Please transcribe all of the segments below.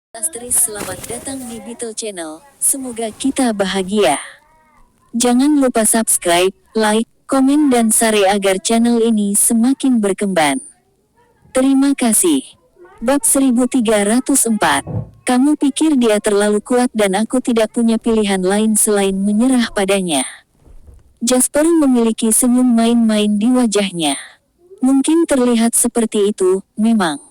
Astri, selamat datang di Beetle Channel. Semoga kita bahagia. Jangan lupa subscribe, like, komen dan share agar channel ini semakin berkembang. Terima kasih. Bab 1304. Kamu pikir dia terlalu kuat dan aku tidak punya pilihan lain selain menyerah padanya. Jasper memiliki senyum main-main di wajahnya. Mungkin terlihat seperti itu, memang.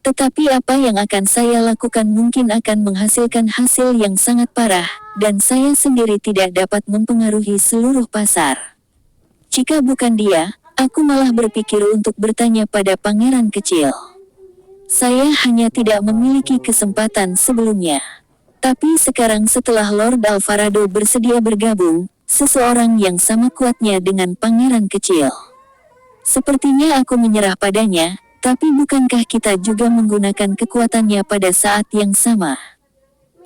Tetapi apa yang akan saya lakukan mungkin akan menghasilkan hasil yang sangat parah, dan saya sendiri tidak dapat mempengaruhi seluruh pasar. Jika bukan dia, aku malah berpikir untuk bertanya pada pangeran kecil. Saya hanya tidak memiliki kesempatan sebelumnya. Tapi sekarang setelah Lord Alvarado bersedia bergabung, seseorang yang sama kuatnya dengan pangeran kecil. Sepertinya aku menyerah padanya. Tapi bukankah kita juga menggunakan kekuatannya pada saat yang sama?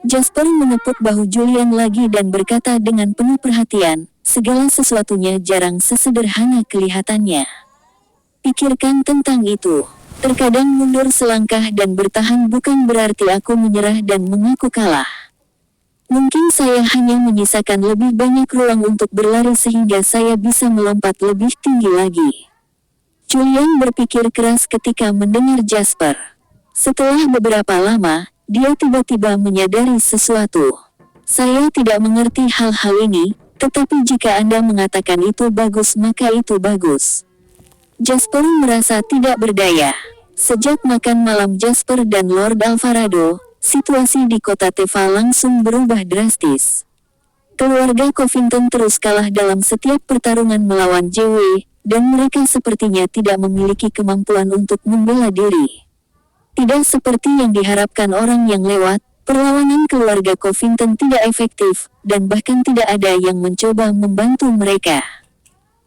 Jasper menepuk bahu Julian lagi dan berkata dengan penuh perhatian, segala sesuatunya jarang sesederhana kelihatannya. Pikirkan tentang itu. Terkadang mundur selangkah dan bertahan bukan berarti aku menyerah dan mengaku kalah. Mungkin saya hanya menyisakan lebih banyak ruang untuk berlari sehingga saya bisa melompat lebih tinggi lagi. Julian berpikir keras ketika mendengar Jasper. Setelah beberapa lama, dia tiba-tiba menyadari sesuatu. Saya tidak mengerti hal-hal ini, tetapi jika Anda mengatakan itu bagus maka itu bagus. Jasper merasa tidak berdaya. Sejak makan malam Jasper dan Lord Alvarado, situasi di kota Teva langsung berubah drastis. Keluarga Covington terus kalah dalam setiap pertarungan melawan JW. Dan mereka sepertinya tidak memiliki kemampuan untuk membela diri. Tidak seperti yang diharapkan orang yang lewat, perlawanan keluarga Covington tidak efektif, dan bahkan tidak ada yang mencoba membantu mereka.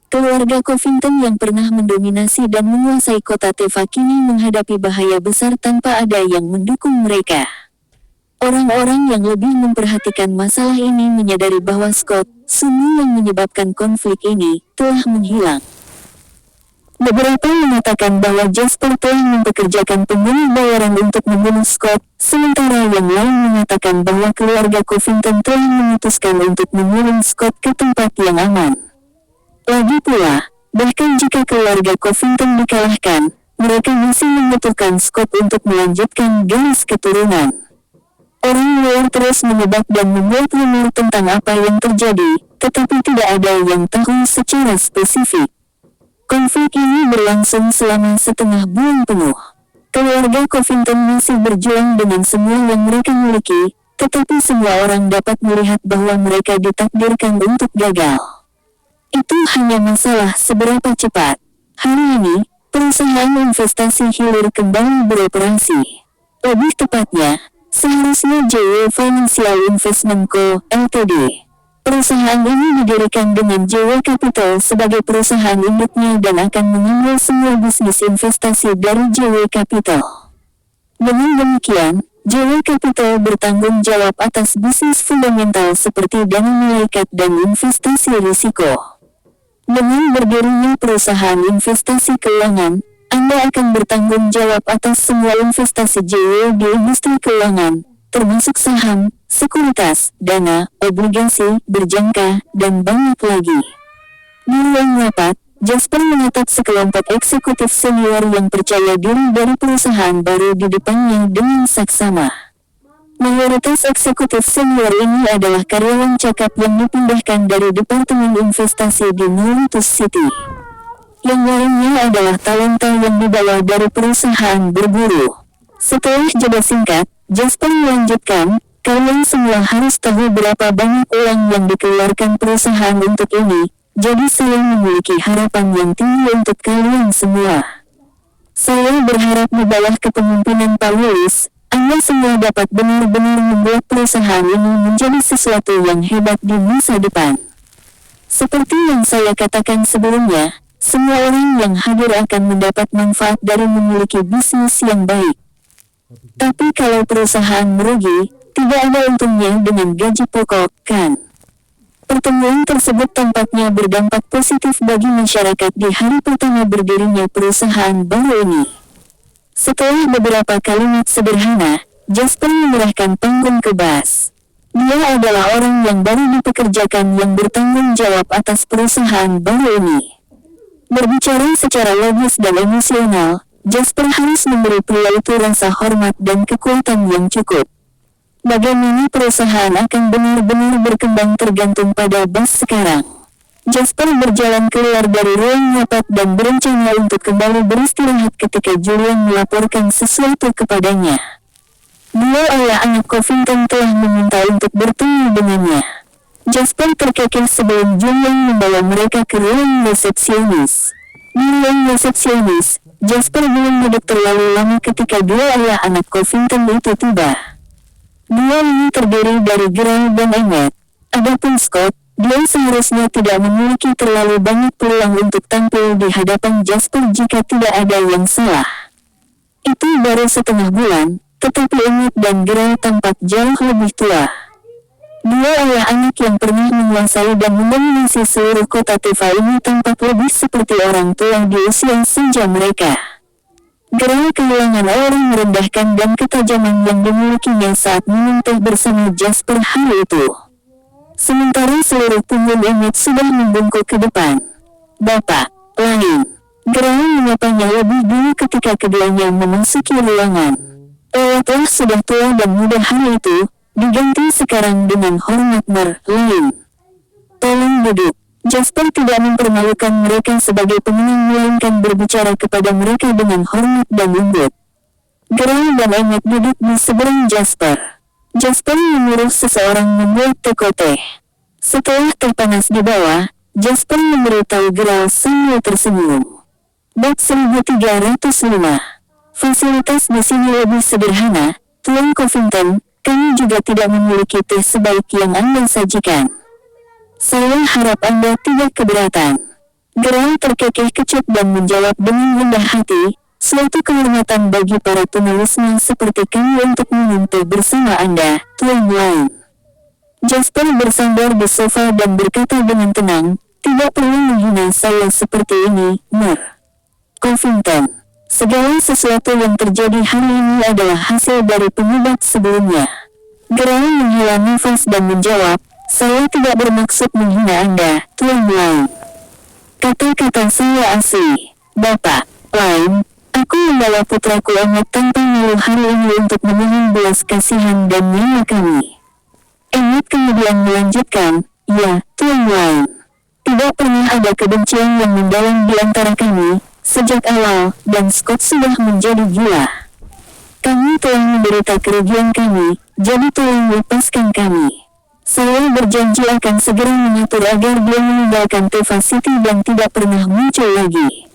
Keluarga Covington yang pernah mendominasi dan menguasai kota Teva kini menghadapi bahaya besar tanpa ada yang mendukung mereka. Orang-orang yang lebih memperhatikan masalah ini menyadari bahwa Scott, sumber yang menyebabkan konflik ini, telah menghilang. Beberapa mengatakan bahwa Jasper telah mempekerjakan pembunuh bayaran untuk membunuh Scott, sementara yang lain mengatakan bahwa keluarga Covington telah memutuskan untuk mengirim Scott ke tempat yang aman. Lagi pula, bahkan jika keluarga Covington dikalahkan, mereka masih membutuhkan Scott untuk melanjutkan garis keturunan. Orang luar terus menyebab dan membuat rumor tentang apa yang terjadi, tetapi tidak ada yang tahu secara spesifik. Konflik ini berlangsung selama setengah bulan penuh. Keluarga Covington masih berjuang dengan semua yang mereka miliki, tetapi semua orang dapat melihat bahwa mereka ditakdirkan untuk gagal. Itu hanya masalah seberapa cepat. Hari ini, perusahaan investasi hilir kembali beroperasi. Lebih tepatnya, seharusnya JW Financial Investment Co. Ltd. Perusahaan ini didirikan dengan JW Capital sebagai perusahaan induknya dan akan mengambil semua bisnis investasi dari JW Capital. Dengan demikian, JW Capital bertanggung jawab atas bisnis fundamental seperti dana malaikat dan investasi risiko. Dengan berdirinya perusahaan investasi keuangan, Anda akan bertanggung jawab atas semua investasi JW di industri keuangan, termasuk saham, sekuritas, dana, obligasi, berjangka, dan banyak lagi. Di ruang rapat, Jasper menatap sekelompok eksekutif senior yang percaya diri dari perusahaan baru di depannya dengan saksama. Mayoritas eksekutif senior ini adalah karyawan cakap yang dipindahkan dari Departemen Investasi di Northwest City. Yang lainnya adalah talenta yang dibawa dari perusahaan berburu. Setelah jeda singkat, Jasper melanjutkan, kalian semua harus tahu berapa banyak uang yang dikeluarkan perusahaan untuk ini, jadi saya memiliki harapan yang tinggi untuk kalian semua. Saya berharap di bawah kepemimpinan Pak Willis, Anda semua dapat benar-benar membuat perusahaan ini menjadi sesuatu yang hebat di masa depan. Seperti yang saya katakan sebelumnya, semua orang yang hadir akan mendapat manfaat dari memiliki bisnis yang baik. Tapi kalau perusahaan merugi, tidak ada untungnya dengan gaji pokok, kan? Pertemuan tersebut tampaknya berdampak positif bagi masyarakat di hari pertama berdirinya perusahaan baru ini. Setelah beberapa kalimat sederhana, Jasper menyerahkan panggung ke Bas. Dia adalah orang yang baru dipekerjakan yang bertanggung jawab atas perusahaan baru ini. Berbicara secara logis dan emosional, Jasper harus memberi pria itu rasa hormat dan kekuatan yang cukup. Bagaimana perusahaan akan benar-benar berkembang tergantung pada Bas sekarang. Jasper berjalan keluar dari ruang rapat dan berencana untuk kembali beristirahat ketika Julian melaporkan sesuatu kepadanya. Dia ayah anak Covington telah meminta untuk bertemu dengannya. Jasper terkekeh sebelum Julian membawa mereka ke ruang resepsionis. Di ruang resepsionis, Jasper belum duduk terlalu lama ketika dua ayah anak Covington itu tiba. Dua ini terdiri dari Gray dan Emmett. Adapun Scott, dia seharusnya tidak memiliki terlalu banyak peluang untuk tampil di hadapan Jasper jika tidak ada yang salah. Itu baru setengah bulan, tetapi Emmett dan Gray tampak jauh lebih tua. Dua ayah anak yang pernah menguasai dan mendominasi seluruh kota Teva ini tampak lebih seperti orang tua di usia senja mereka. Gray kehilangan aura merendahkan dan ketajaman yang dimilikinya saat minum teh bersama Jasper hari itu. Sementara seluruh punggung Emmett sudah membungkuk ke depan. "Bapak, lain." Gray menyapanya lebih dulu ketika keduanya memasuki ruangan. Telah sudah tua dan muda hari itu, diganti sekarang dengan hormat lain. "Tolong duduk." Jasper tidak mempermalukan mereka sebagai pemenang melainkan berbicara kepada mereka dengan hormat dan lembut. Gray dan Emmett duduk di seberang Jasper. Jasper menyuruh seseorang membuat teh. Setelah teh panas di bawah, Jasper memberitahu Gray sambil tersenyum. Bab 1305. Fasilitas di sini lebih sederhana, Tuan Covington. Kami juga tidak memiliki teh sebaik yang Anda sajikan. Saya harap Anda tidak keberatan. Gray terkekeh kecut dan menjawab dengan rendah hati, suatu kehormatan bagi para penulisnya seperti kami untuk minum teh bersama Anda, Tuan Lain. Jasper bersandar di sofa dan berkata dengan tenang, "Tidak perlu menghina saya seperti ini, Mer. Covington. Segala sesuatu yang terjadi hari ini adalah hasil dari penyebab sebelumnya." Gray menghela nafas dan menjawab, "Saya tidak bermaksud menghina Anda, Tuan Lain. Kata-kata saya asli. Bapak Lain, aku membawa putraku Emmett tanpa malu hari ini untuk memohon belas kasihan dan nyawa kami." Emmett kemudian melanjutkan, "Ya, Tuan Lain. Tidak pernah ada kebencian yang mendalam di antara kami sejak awal, dan Scott sudah menjadi gila. Kami telah menderita kerugian kami, jadi tolong lepaskan kami. Saya berjanji akan segera mengatur agar dia meninggalkan Teva City dan tidak pernah muncul lagi."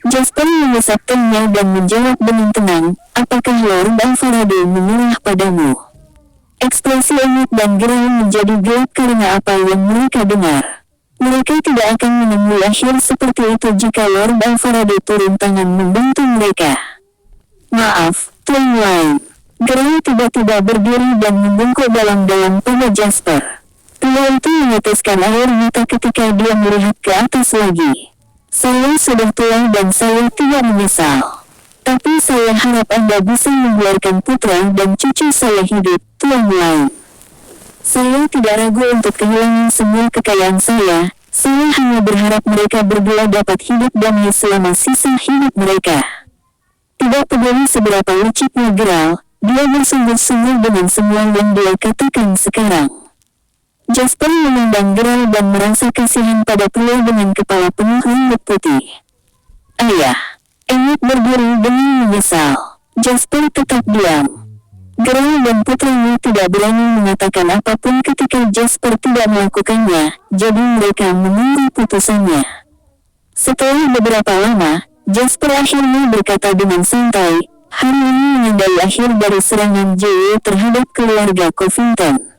Jasper mengesap tehnya dan menjawab dengan tenang, "Apakah Lord Alvarado menyerah padamu?" Ekspresi Emmett dan Gray menjadi gelap karena apa yang mereka dengar. Mereka tidak akan menemui akhir seperti itu jika Lord Alvarado turun tangan membantu mereka. "Maaf, Tuan Lain." Gray tiba-tiba berdiri dan membungkuk dalam-dalam pada Jasper. Pria itu meneteskan air mata ketika dia melihat ke atas lagi. "Saya sudah tua dan saya tidak menyesal. Tapi saya harap Anda bisa membiarkan putra dan cucu saya hidup, Tuan Lain. Saya tidak ragu untuk kehilangan semua kekayaan saya. Saya hanya berharap mereka berdua dapat hidup damai selama sisa hidup mereka." Tidak peduli seberapa liciknya Gray, dia bersungguh-sungguh dengan semua yang dia katakan sekarang. Jasper memandang Gray dan merasa kasihan pada pria dengan kepala penuh rambut putih. "Ayah." Emmett berdiri dengan menyesal. Jasper tetap diam. Gray dan putranya tidak berani mengatakan apapun ketika Jasper tidak melakukannya, jadi mereka menunggu putusannya. Setelah beberapa lama, Jasper akhirnya berkata dengan santai, "Hari ini menandai akhir dari serangan JW terhadap keluarga Covington.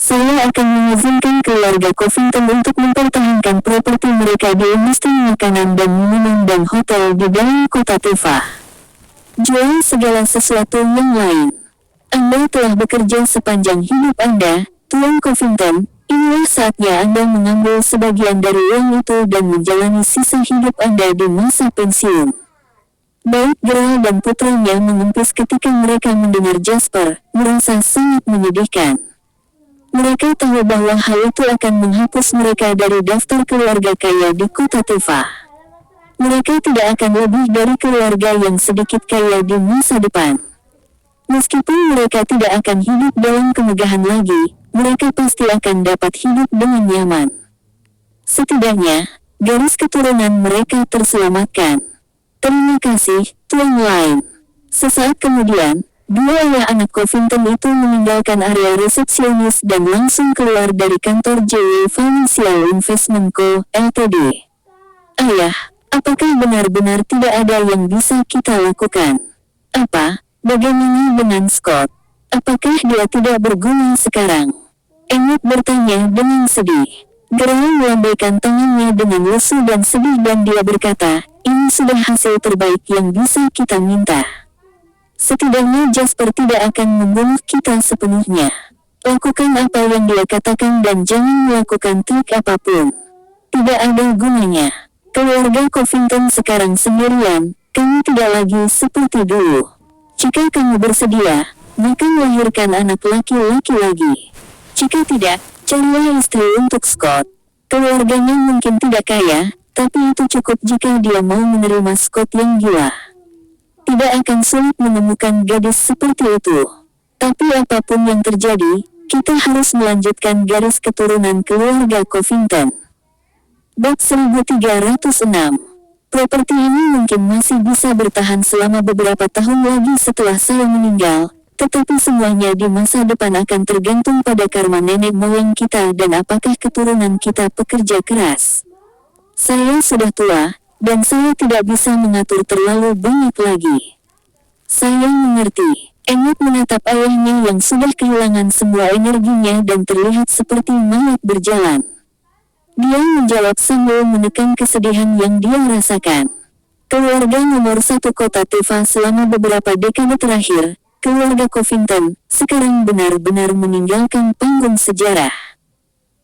Saya akan mengizinkan keluarga Covington untuk mempertahankan properti mereka di industri makanan dan minuman dan hotel di dalam kota Teva. Jual segala sesuatu yang lain. Anda telah bekerja sepanjang hidup Anda, Tuan Covington. Inilah saatnya Anda mengambil sebagian dari uang itu dan menjalani sisa hidup Anda di masa pensiun. Baik Gerald dan putranya mengempis ketika mereka mendengar Jasper, merasa sangat menyedihkan. Mereka tahu bahwa hal itu akan menghapus mereka dari daftar keluarga kaya di kota Teva. Mereka tidak akan lebih dari keluarga yang sedikit kaya di masa depan. Meskipun mereka tidak akan hidup dalam kemegahan lagi, mereka pasti akan dapat hidup dengan nyaman. Setidaknya, garis keturunan mereka terselamatkan. Terima kasih, Tuan Lane. Sesaat kemudian, dua ayah anak Covington itu meninggalkan area resepsionis dan langsung keluar dari kantor JW Financial Investment Co., Ltd. Ayah, apakah benar-benar tidak ada yang bisa kita lakukan? Apa? Bagaimana dengan Scott? Apakah dia tidak berguna sekarang? Emmett bertanya dengan sedih. Gerald melambaikan tangannya dengan lesu dan sedih dan dia berkata, ini sudah hasil terbaik yang bisa kita minta. Setidaknya Jasper tidak akan membunuh kita sepenuhnya. Lakukan apa yang dia katakan dan jangan melakukan trik apapun. Tidak ada gunanya. Keluarga Covington sekarang sendirian, kami tidak lagi seperti dulu. Jika kamu bersedia, maka melahirkan anak laki-laki lagi. Jika tidak, carilah istri untuk Scott. Keluarganya mungkin tidak kaya, tapi itu cukup jika dia mau menerima Scott yang gila. Tidak akan sulit menemukan gadis seperti itu. Tapi apapun yang terjadi, kita harus melanjutkan garis keturunan keluarga Covington. Bab 1306. Properti ini mungkin masih bisa bertahan selama beberapa tahun lagi setelah saya meninggal, tetapi semuanya di masa depan akan tergantung pada karma nenek moyang kita dan apakah keturunan kita pekerja keras. Saya sudah tua, dan saya tidak bisa mengatur terlalu banyak lagi. Saya mengerti. Emmett menatap ayahnya yang sudah kehilangan semua energinya dan terlihat seperti mayat berjalan. Dia menjawab sambil menekan kesedihan yang dia rasakan. Keluarga nomor satu kota Teva selama beberapa dekade terakhir, keluarga Covington, sekarang benar-benar meninggalkan panggung sejarah.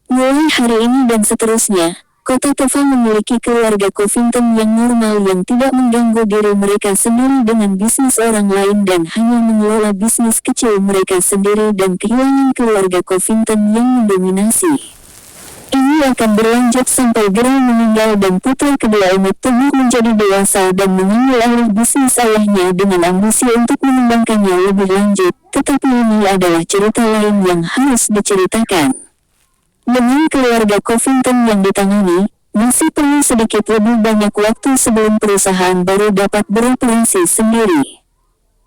Mulai hari ini dan seterusnya, kota Teva memiliki keluarga Covington yang normal yang tidak mengganggu diri mereka sendiri dengan bisnis orang lain dan hanya mengelola bisnis kecil mereka sendiri dan kehilangan keluarga Covington yang mendominasi. Ini akan berlanjut sampai Gerald meninggal dan putra kedua Emmett tumbuh menjadi dewasa dan mengambil alih bisnis ayahnya dengan ambisi untuk mengembangkannya lebih lanjut, tetapi ini adalah cerita lain yang harus diceritakan. Dengan keluarga Covington yang ditangani, masih perlu sedikit lebih banyak waktu sebelum perusahaan baru dapat beroperasi sendiri.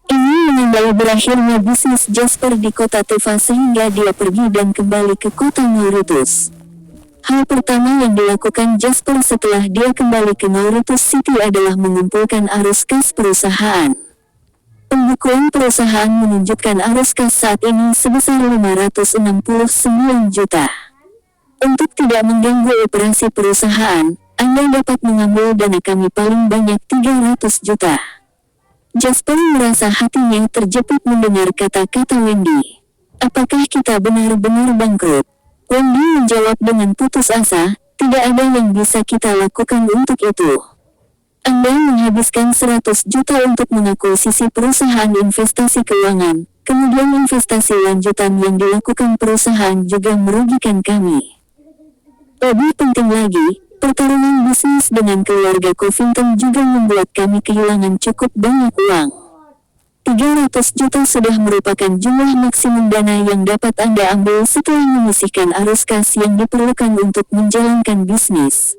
Ini menandai berakhirnya bisnis Jasper di kota Teva sehingga dia pergi dan kembali ke kota Mauritius. Hal pertama yang dilakukan Jasper setelah dia kembali ke Mauritius City adalah mengumpulkan arus kas perusahaan. Pembukuan perusahaan menunjukkan arus kas saat ini sebesar 569 juta. Untuk tidak mengganggu operasi perusahaan, Anda dapat mengambil dana kami paling banyak 300 juta. Jasper merasa hatinya terjepit mendengar kata-kata Wendy. Apakah kita benar-benar bangkrut? Wendy menjawab dengan putus asa, tidak ada yang bisa kita lakukan untuk itu. Anda menghabiskan 100 juta untuk mengakuisisi perusahaan investasi keuangan, kemudian investasi lanjutan yang dilakukan perusahaan juga merugikan kami. Lebih penting lagi, pertarungan bisnis dengan keluarga Covington juga membuat kami kehilangan cukup banyak uang. 300 juta sudah merupakan jumlah maksimum dana yang dapat Anda ambil setelah menyisihkan arus kas yang diperlukan untuk menjalankan bisnis.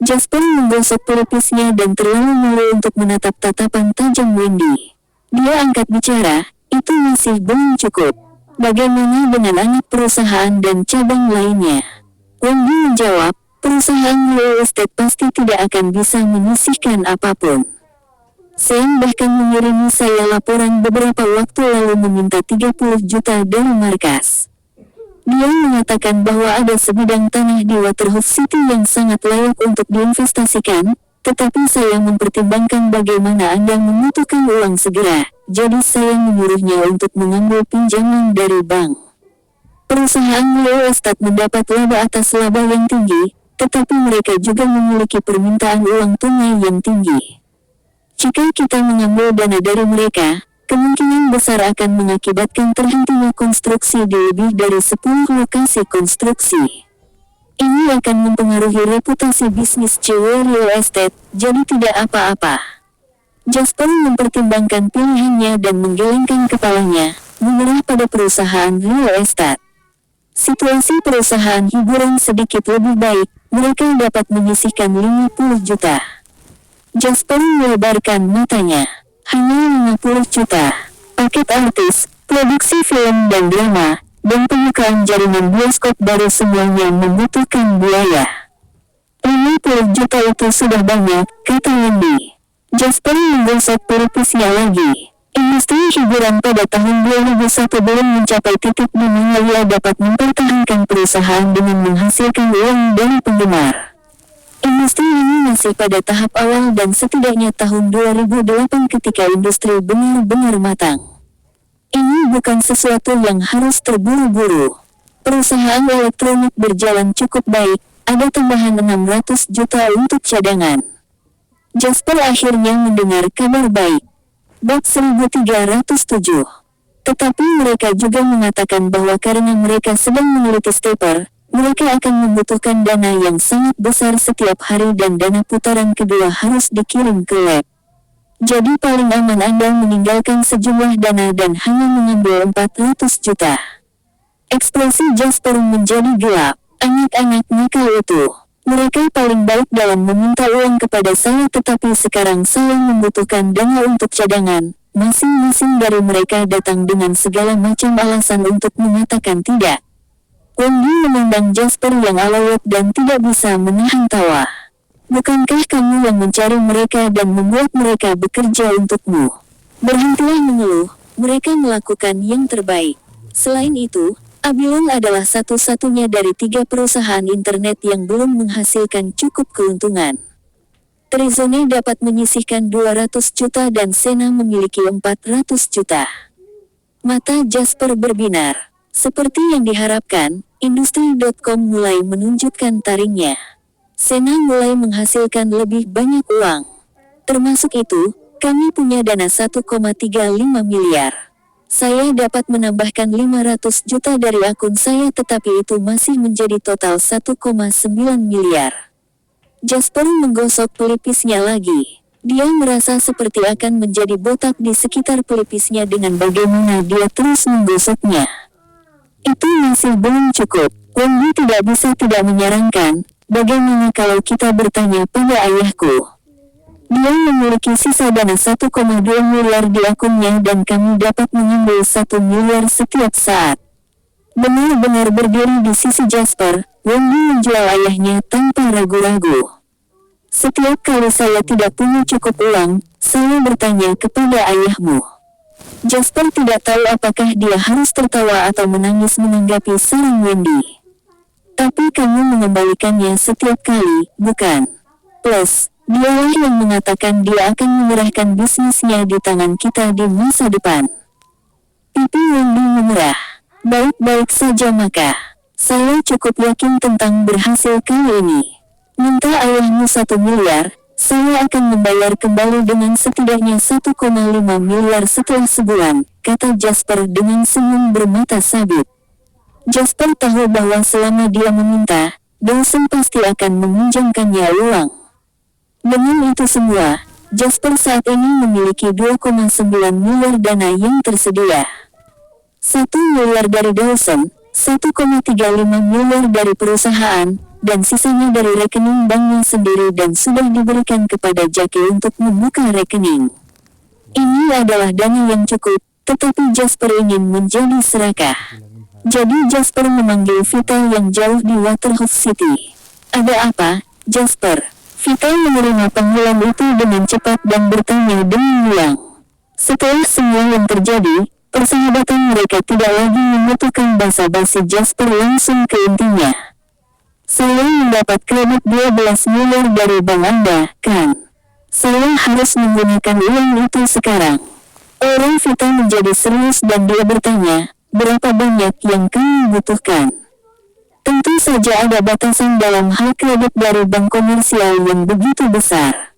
Jasper menggosok pelipisnya dan terlalu malu untuk menatap tatapan tajam Wendy. Dia angkat bicara, itu masih belum cukup. Bagaimana dengan anak perusahaan dan cabang lainnya? Wendy menjawab, perusahaan real estate pasti tidak akan bisa menyisihkan apapun. Sam bahkan mengirimi saya laporan beberapa waktu lalu meminta 30 juta dari markas. Dia mengatakan bahwa ada sebidang tanah di Waterhouse City yang sangat layak untuk diinvestasikan, tetapi saya mempertimbangkan bagaimana Anda membutuhkan uang segera, jadi saya menyuruhnya untuk mengambil pinjaman dari bank. Perusahaan real estate mendapat laba atas laba yang tinggi, tetapi mereka juga memiliki permintaan uang tunai yang tinggi. Jika kita mengambil dana dari mereka, kemungkinan besar akan mengakibatkan terhentinya konstruksi di lebih dari 10 lokasi konstruksi. Ini akan mempengaruhi reputasi bisnis JW Real Estate, jadi tidak apa-apa. Jasper mempertimbangkan pilihannya dan menggelengkan kepalanya, menyerah pada perusahaan real estate. Situasi perusahaan hiburan sedikit lebih baik, mereka dapat menyisihkan 50 juta. Jasper melebarkan matanya. Hanya 50 juta. Paket artis, produksi film dan drama, dan pembukaan jaringan bioskop baru semuanya membutuhkan biaya. 50 juta itu sudah banyak, kata Wendy. Jasper menggosok pelipisnya lagi. Industri hiburan pada tahun 2001 belum mencapai titik di mana ia dapat mempertahankan perusahaan dengan menghasilkan uang dari penggemar. Industri ini masih pada tahap awal dan setidaknya tahun 2008 ketika industri benar-benar matang. Ini bukan sesuatu yang harus terburu-buru. Perusahaan elektronik berjalan cukup baik, ada tambahan 600 juta untuk cadangan. Jasper akhirnya mendengar kabar baik. Bab 1307. Tetapi mereka juga mengatakan bahwa karena mereka sedang meneliti stepper, mereka akan membutuhkan dana yang sangat besar setiap hari dan dana putaran kedua harus dikirim ke lab. Jadi paling aman Anda meninggalkan sejumlah dana dan hanya mengambil 400 juta. Ekspresi Jasper menjadi gelap. Anak-anak nakal itu. Mereka paling baik dalam meminta uang kepada saya tetapi sekarang saya membutuhkan dana untuk cadangan. Masing-masing dari mereka datang dengan segala macam alasan untuk mengatakan tidak. Wendy memandang Jasper yang alawat dan tidak bisa menahan tawa. Bukankah kamu yang mencari mereka dan membuat mereka bekerja untukmu? Berhentilah mengeluh, mereka melakukan yang terbaik. Selain itu, Abilon adalah satu-satunya dari 3 perusahaan internet yang belum menghasilkan cukup keuntungan. Trizone dapat menyisihkan 200 juta dan Sena memiliki 400 juta. Mata Jasper berbinar. Seperti yang diharapkan, Industri.com mulai menunjukkan taringnya. Sena mulai menghasilkan lebih banyak uang. Termasuk itu, kami punya dana 1,35 miliar. Saya dapat menambahkan 500 juta dari akun saya tetapi itu masih menjadi total 1,9 miliar. Jasper menggosok pelipisnya lagi. Dia merasa seperti akan menjadi botak di sekitar pelipisnya dengan bagaimana dia terus menggosoknya. Itu masih belum cukup. Wendy tidak bisa tidak menyarankan, bagaimana kalau kita bertanya pada ayahku? Dia memiliki sisa dana 1,2 miliar di akunnya dan kami dapat mengambil 1 miliar setiap saat. Benar-benar berdiri di sisi Jasper, Wendy menjual ayahnya tanpa ragu-ragu. Setiap kali saya tidak punya cukup uang, saya bertanya kepada ayahmu. Jasper tidak tahu apakah dia harus tertawa atau menangis menanggapi saran Wendy. Tapi kamu mengembalikannya setiap kali, bukan? Plus, dialah yang mengatakan dia akan menyerahkan bisnisnya di tangan kita di masa depan. Pipi Wendy memerah. Baik-baik saja maka. Saya cukup yakin tentang berhasil kali ini. Minta ayahmu 1 miliar, saya akan membayar kembali dengan setidaknya 1,5 miliar setelah sebulan, kata Jasper dengan senyum bermata sabit. Jasper tahu bahwa selama dia meminta, Dawson pasti akan meminjamkannya uang. Dengan itu semua, Jasper saat ini memiliki 2,9 miliar dana yang tersedia. 1 miliar dari Dawson, 1,35 miliar dari perusahaan, dan sisanya dari rekening banknya sendiri dan sudah diberikan kepada Jackie untuk membuka rekening. Ini adalah dana yang cukup, tetapi Jasper ingin menjadi serakah. Jadi Jasper memanggil Vital yang jauh di Waterhouse City. Ada apa, Jasper? Vital menerima panggilan itu dengan cepat dan bertanya dengan riang. Setelah semua yang terjadi, persahabatan mereka tidak lagi membutuhkan basa-basi. Jasper langsung ke intinya. Saya mendapat kredit 12 miliar dari bank Anda, kan? Saya harus menggunakan uang itu sekarang. Orang Vital menjadi serius dan dia bertanya, berapa banyak yang kamu butuhkan? Tentu saja ada batasan dalam hal kredit dari bank komersial yang begitu besar.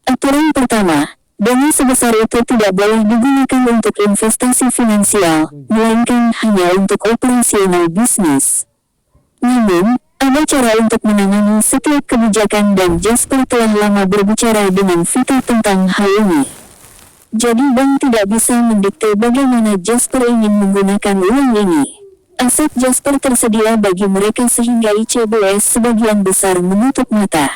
Aturan pertama, Dana sebesar itu tidak boleh digunakan untuk investasi finansial, melainkan hanya untuk operasional bisnis. Namun, ada cara untuk menangani setiap kebijakan dan Jasper telah lama berbicara dengan Vita tentang hal ini. Jadi bank tidak bisa mendikte bagaimana Jasper ingin menggunakan uang ini. Aset Jasper tersedia bagi mereka sehingga ICBS sebagian besar menutup mata.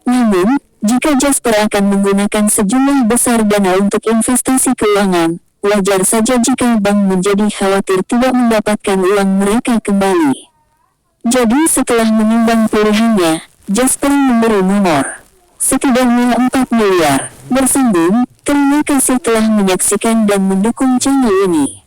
Namun, jika Jasper akan menggunakan sejumlah besar dana untuk investasi keuangan, wajar saja jika bank menjadi khawatir tidak mendapatkan uang mereka kembali. Jadi setelah menimbang pilihannya, Jasper memberi nomor setidaknya 4 miliar. Bersambung, terima kasih telah menyaksikan dan mendukung channel ini.